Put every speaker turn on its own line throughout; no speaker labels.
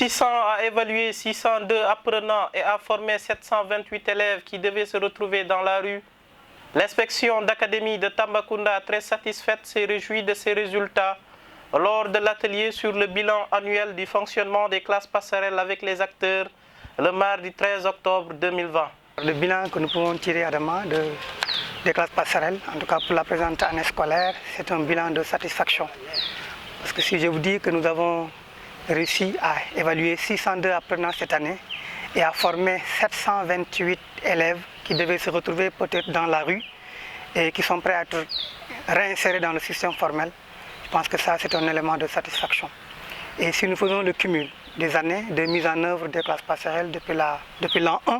600 a évalué 602 apprenants et a formé 728 élèves qui devaient se retrouver dans la rue. L'inspection d'académie de Tambacounda, très satisfaite, s'est réjouie de ces résultats lors de l'atelier sur le bilan annuel du fonctionnement des classes passerelles avec les acteurs le mardi 13 octobre 2020.
Le bilan que nous pouvons tirer à demain des classes passerelles, en tout cas pour la présente année scolaire, c'est un bilan de satisfaction. Parce que si je vous dis que nous avons réussi à évaluer 602 apprenants cette année et à former 728 élèves qui devaient se retrouver peut-être dans la rue et qui sont prêts à être réinsérés dans le système formel, je pense que ça c'est un élément de satisfaction. Et si nous faisons le cumul des années de mise en œuvre des classes passerelles depuis l'an 1,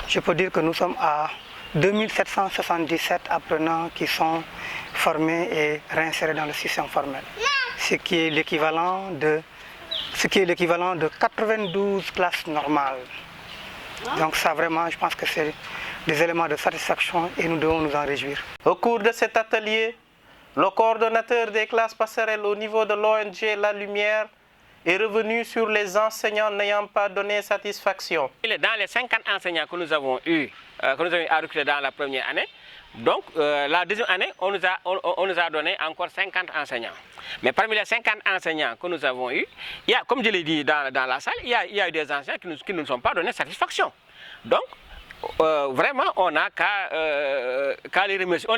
je peux dire que nous sommes à 2777 apprenants qui sont formés et réinsérés dans le système formel, ce qui est l'équivalent de 92 classes normales. Donc ça vraiment, je pense que c'est des éléments de satisfaction et nous devons nous en réjouir.
Au cours de cet atelier, le coordonnateur des classes passerelles au niveau de l'ONG La Lumière est revenu sur les enseignants n'ayant pas donné satisfaction.
Dans les 50 enseignants que nous avons eu à recruter dans la première année, donc la deuxième année, on nous a donné encore 50 enseignants. Mais parmi les 50 enseignants que nous avons eus, il y a, comme je l'ai dit dans la salle, il y a eu des enseignants qui ne nous ont pas donné satisfaction. Donc, vraiment, on n'a qu'à les remercier. On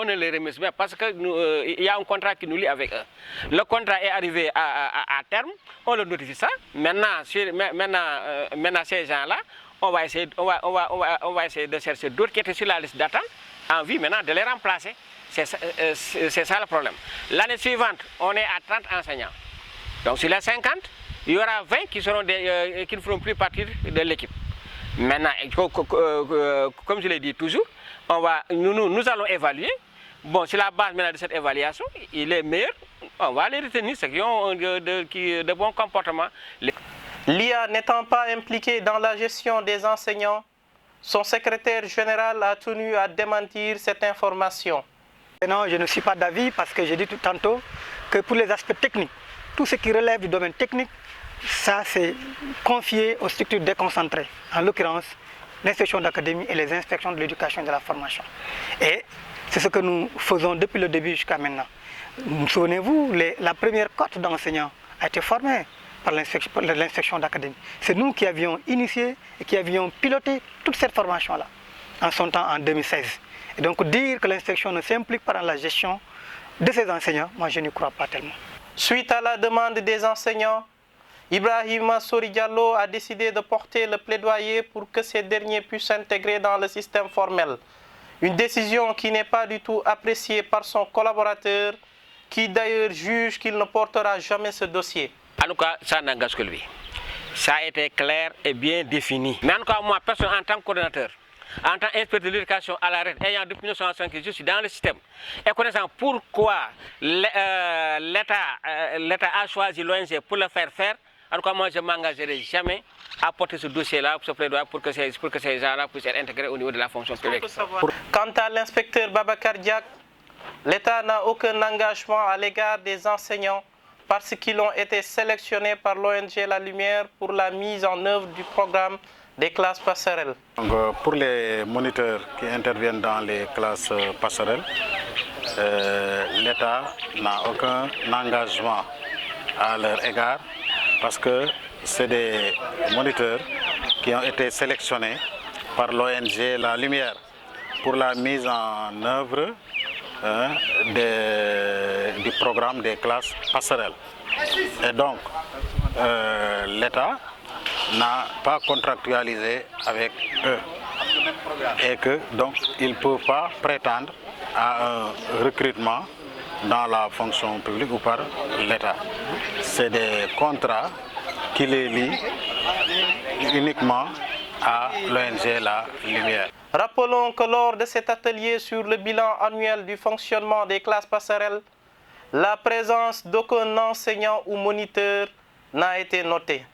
ne les remercie pas parce qu'il y a un contrat qui nous lie avec eux. Le contrat est arrivé à terme, on leur notifie ça. Maintenant, ces gens-là, on va essayer de chercher d'autres qui étaient sur la liste d'attente en vue maintenant de les remplacer. C'est ça le problème. L'année suivante, on est à 30 enseignants. Donc sur les 50, il y aura 20 qui ne feront plus partie de l'équipe. Maintenant, comme je l'ai dit toujours, nous allons évaluer. Bon, sur la base maintenant de cette évaluation, il est meilleur. On va les retenir, ceux qui ont de bons comportements.
L'IA n'étant pas impliquée dans la gestion des enseignants, son secrétaire général a tenu à démentir cette information.
Non, je ne suis pas d'avis parce que j'ai dit tout tantôt que pour les aspects techniques, tout ce qui relève du domaine technique, ça c'est confié aux structures déconcentrées, en l'occurrence l'inspection d'académie et les inspections de l'éducation et de la formation. Et c'est ce que nous faisons depuis le début jusqu'à maintenant. Souvenez-vous, la première cote d'enseignants a été formée par l'inspection d'académie. C'est nous qui avions initié et qui avions piloté toute cette formation-là, en son temps en 2016. Et donc dire que l'inspection ne s'implique pas dans la gestion de ces enseignants, moi je n'y crois pas tellement.
Suite à la demande des enseignants, Ibrahima Sori Diallo a décidé de porter le plaidoyer pour que ces derniers puissent s'intégrer dans le système formel. Une décision qui n'est pas du tout appréciée par son collaborateur, qui d'ailleurs juge qu'il ne portera jamais ce dossier.
En tout cas, ça n'engage que lui. Ça a été clair et bien défini. Mais en tout cas, moi, personne en tant que coordonnateur, en tant qu'inspecteur de l'éducation à la reine, ayant depuis 1965, je suis dans le système, et connaissant pourquoi l'État a choisi l'ONG pour le faire faire, en tout cas, moi, je ne m'engagerai jamais à porter ce dossier-là, ce plaidoyer, pour que ces gens-là puissent être intégrés au niveau de la fonction publique.
Quant à l'inspecteur Babacar Diak, l'État n'a aucun engagement à l'égard des enseignants parce qu'ils ont été sélectionnés par l'ONG La Lumière pour la mise en œuvre du programme des classes passerelles.
Donc, pour les moniteurs qui interviennent dans les classes passerelles, l'État n'a aucun engagement à leur égard parce que c'est des moniteurs qui ont été sélectionnés par l'ONG La Lumière pour la mise en œuvre du programme des classes passerelles. Et donc, l'État n'a pas contractualisé avec eux et que donc ils ne peuvent pas prétendre à un recrutement dans la fonction publique ou par l'État. C'est des contrats qui les lient uniquement à l'ONG La Lumière.
Rappelons que lors de cet atelier sur le bilan annuel du fonctionnement des classes passerelles, la présence d'aucun enseignant ou moniteur n'a été notée.